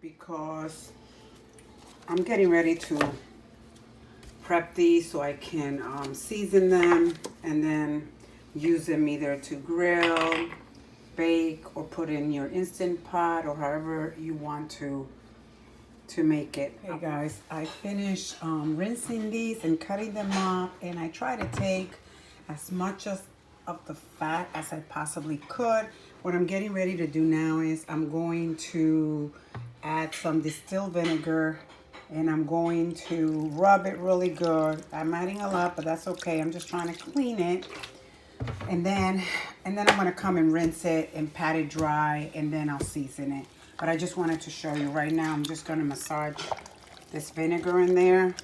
Because I'm getting ready to prep these so I can season them and then use them either to grill, bake, or put in your Instant Pot, or however you want to make it. Hey guys, I finished rinsing these and cutting them up, and I try to take as much of the fat as I possibly could. What I'm getting ready to do now is I'm going to add some distilled vinegar, and I'm going to rub it really good. I'm adding a lot, but that's okay. I'm just trying to clean it. And then I'm going to come and rinse it and pat it dry, and then I'll season it. But I just wanted to show you right now. I'm just going to massage this vinegar in there,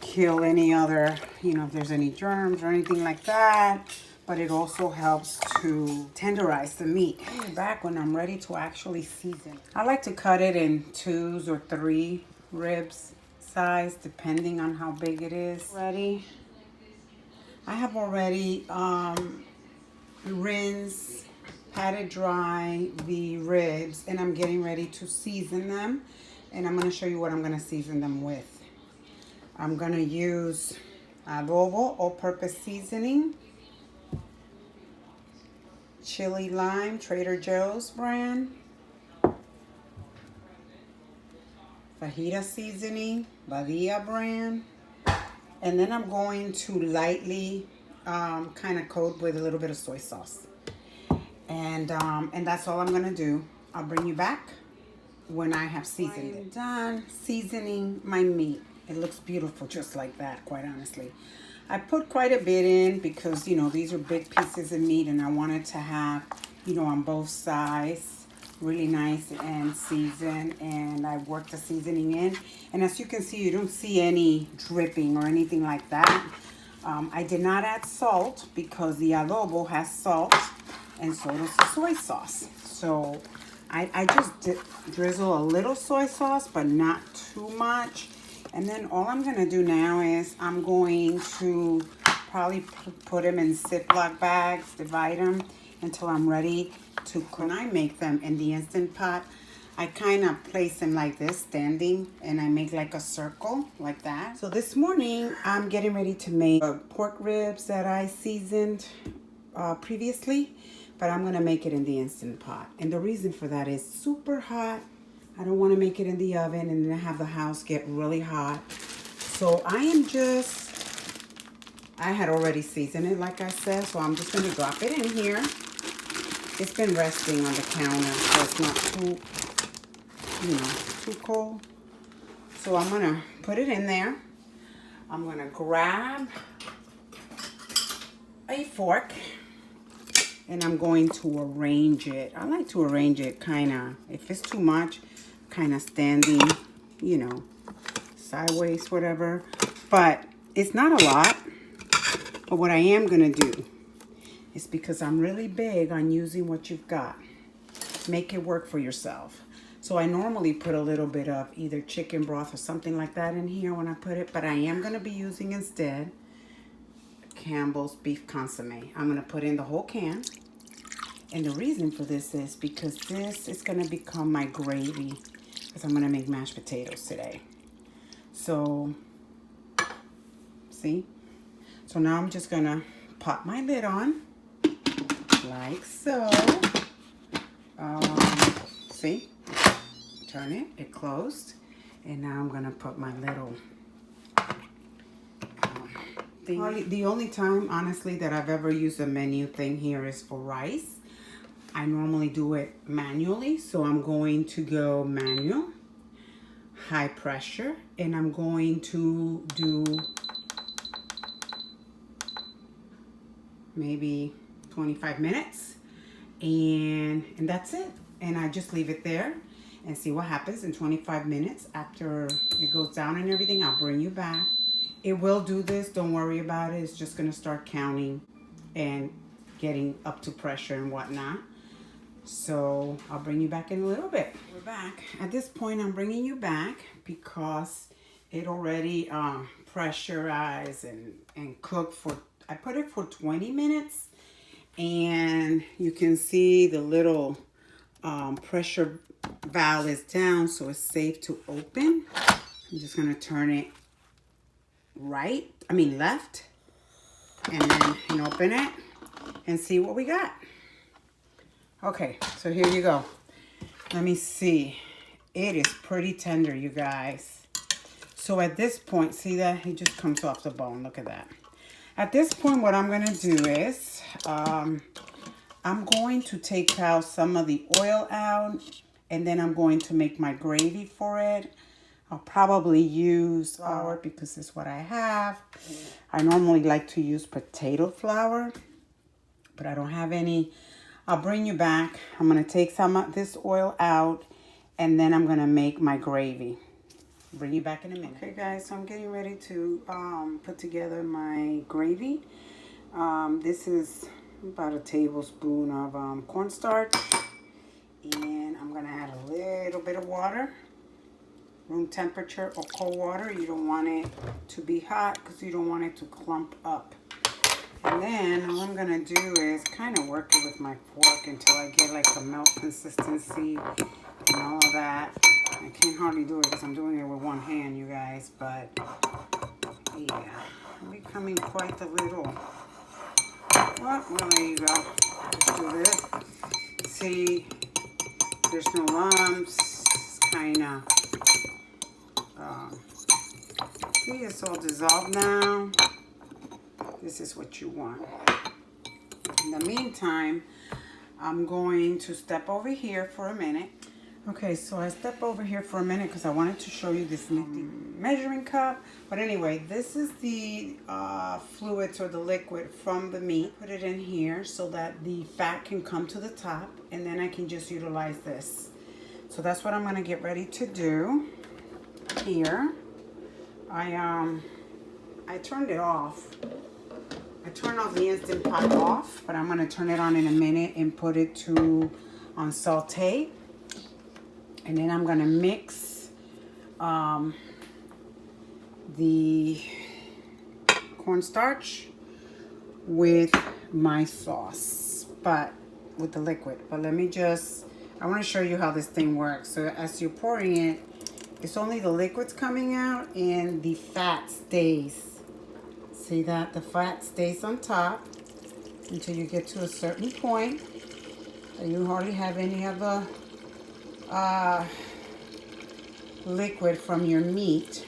kill any other, if there's any germs or anything like that. But it also helps to tenderize the meat. I'll be back when I'm ready to actually season. I like to cut it in 2 or 3 ribs size, depending on how big it is. Ready? I have already rinsed, patted dry the ribs, and I'm getting ready to season them. And I'm going to show you what I'm going to season them with. I'm going to use adobo, all-purpose seasoning, chili lime, Trader Joe's brand, fajita seasoning, Badia brand, and then I'm going to lightly kind of coat with a little bit of soy sauce. And that's all I'm going to do. I'll bring you back when I have seasoned it. Done seasoning my meat. It looks beautiful just like that, quite honestly. I put quite a bit in because, these are big pieces of meat, and I wanted to have, on both sides, really nice and seasoned. And I worked the seasoning in. And as you can see, you don't see any dripping or anything like that. I did not add salt because the adobo has salt, and so does the soy sauce. So I just drizzle a little soy sauce, but not too much. And then all I'm going to do now is I'm going to probably put them in Ziploc bags, divide them until I'm ready to cook. When I make them in the Instant Pot, I kind of place them like this, standing, and I make like a circle like that. So this morning, I'm getting ready to make pork ribs that I seasoned previously, but I'm going to make it in the Instant Pot. And the reason for that is super hot. I don't want to make it in the oven and then have the house get really hot. So I had already seasoned it, like I said, so I'm just going to drop it in here. It's been resting on the counter, so it's not too cold. So I'm going to put it in there. I'm going to grab a fork, and I'm going to arrange it. I like to arrange it kind of, if it's too much, kind of standing, sideways, whatever. But it's not a lot. But what I am going to do is, because I'm really big on using what you've got, make it work for yourself. So I normally put a little bit of either chicken broth or something like that in here when I put it. But I am going to be using instead Campbell's beef consomme. I'm going to put in the whole can. And the reason for this is because this is going to become my gravy, because I'm going to make mashed potatoes today. So, see? So now I'm just going to pop my lid on, like so. See? Turn it. It closed. And now I'm going to put my little thing. The only time, honestly, that I've ever used a menu thing here is for rice. I normally do it manually, so I'm going to go manual, high pressure, and I'm going to do maybe 25 minutes, and that's it. And I just leave it there and see what happens in 25 minutes. After it goes down and everything, I'll bring you back. It will do this, don't worry about it. It's just going to start counting and getting up to pressure and whatnot. So I'll bring you back in a little bit. We're back. At this point, I'm bringing you back because it already pressurized and cooked for, I put it for 20 minutes. And you can see the little pressure valve is down, so it's safe to open. I'm just gonna turn it left, and then open it and see what we got. Okay, so here you go. Let me see. It is pretty tender, you guys. So at this point, see that? It just comes off the bone. Look at that. At this point, what I'm going to do is I'm going to take out some of the oil out, and then I'm going to make my gravy for it. I'll probably use flour because it's what I have. I normally like to use potato flour, but I don't have any. I'll bring you back. I'm going to take some of this oil out, and then I'm going to make my gravy. Bring you back in a minute. Okay, guys, so I'm getting ready to put together my gravy. This is about a tablespoon of cornstarch, and I'm going to add a little bit of water, room temperature or cold water. You don't want it to be hot because you don't want it to clump up. And then all I'm going to do is kind of work it with my fork until I get like a melt consistency and all of that. I can't hardly do it because I'm doing it with one hand, you guys. But yeah, I'm becoming quite a little. Well, there you go. Just do this. See, there's no lumps. It's kind of, see, it's all dissolved now. This is what you want. In the meantime, I'm going to step over here for a minute. Okay, so I stepped over here for a minute because I wanted to show you this measuring cup. But anyway, this is the fluids or the liquid from the meat. Put it in here so that the fat can come to the top, and then I can just utilize this. So that's what I'm going to get ready to do here. I turned it off. I turned off the Instant Pot off, but I'm going to turn it on in a minute and put it on saute. And then I'm going to mix the cornstarch with my sauce, but with the liquid. But I want to show you how this thing works. So as you're pouring it, it's only the liquids coming out and the fat stays. See that? The fat stays on top until you get to a certain point. And you hardly have any of the liquid from your meat.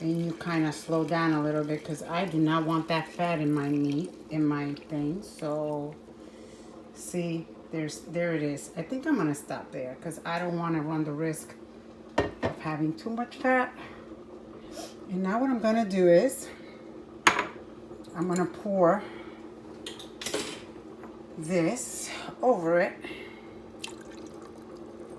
And you kind of slow down a little bit because I do not want that fat in my meat, in my thing. So, see, there it is. I think I'm going to stop there because I don't want to run the risk of having too much fat. And now what I'm going to do is I'm going to pour this over it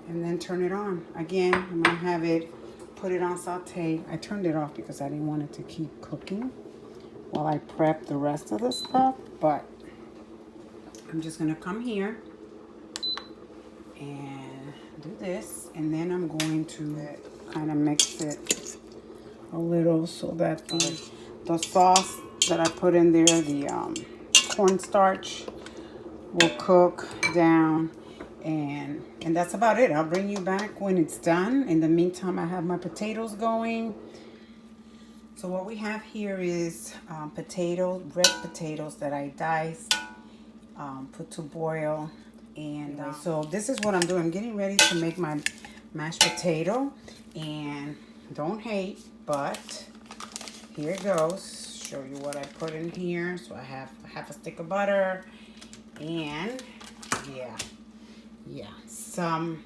and then turn it on. Again, I'm going to have it, put it on saute. I turned it off because I didn't want it to keep cooking while I prep the rest of the stuff. But I'm just going to come here and do this. And then I'm going to kind of mix it a little so that the sauce that I put in there, the cornstarch, will cook down. And that's about it. I'll bring you back when it's done. In the meantime, I have my potatoes going. So what we have here is red potatoes that I diced, put to boil. And so this is what I'm doing. I'm getting ready to make my mashed potato. And don't hate, but here it goes. Show you what I put in here. So I have half a stick of butter and some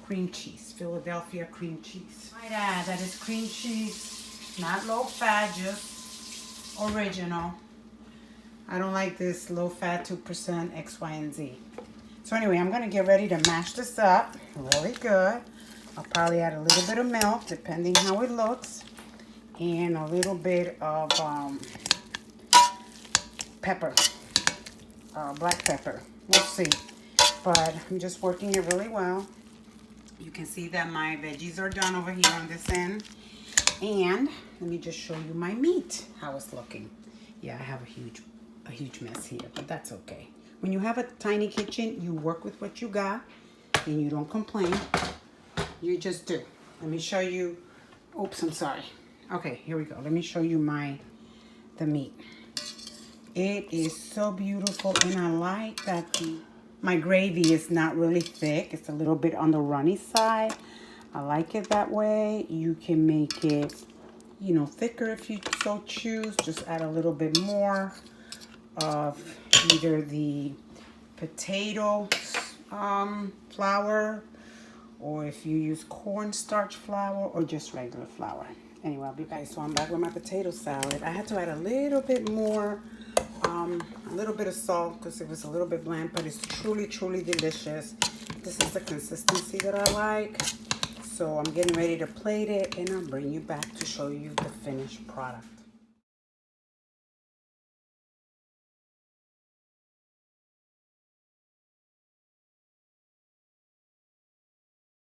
cream cheese, Philadelphia cream cheese. Might add that is cream cheese, not low fat, just original. I don't like this low fat 2% X, Y, and Z. So anyway, I'm gonna get ready to mash this up really good. I'll probably add a little bit of milk, depending how it looks, and a little bit of pepper, black pepper. We'll see. But I'm just working it really well. You can see that my veggies are done over here on this end. And let me just show you my meat, how it's looking. Yeah, I have a huge mess here, but that's okay. When you have a tiny kitchen, you work with what you got. and you don't complain. You just do. Let me show you. Oops, I'm sorry. Okay, here we go. Let me show you the meat. It is so beautiful, and I like that my gravy is not really thick. It's a little bit on the runny side. I like it that way. You can make it, you know, thicker if you so choose. Just add a little bit more of either the potato flour, or if you use cornstarch flour, or just regular flour. Anyway, I'll be back. So I'm back with my potato salad. I had to add a little bit more, a little bit of salt because it was a little bit bland, but it's truly, truly delicious. This is the consistency that I like. So I'm getting ready to plate it, and I'll bring you back to show you the finished product.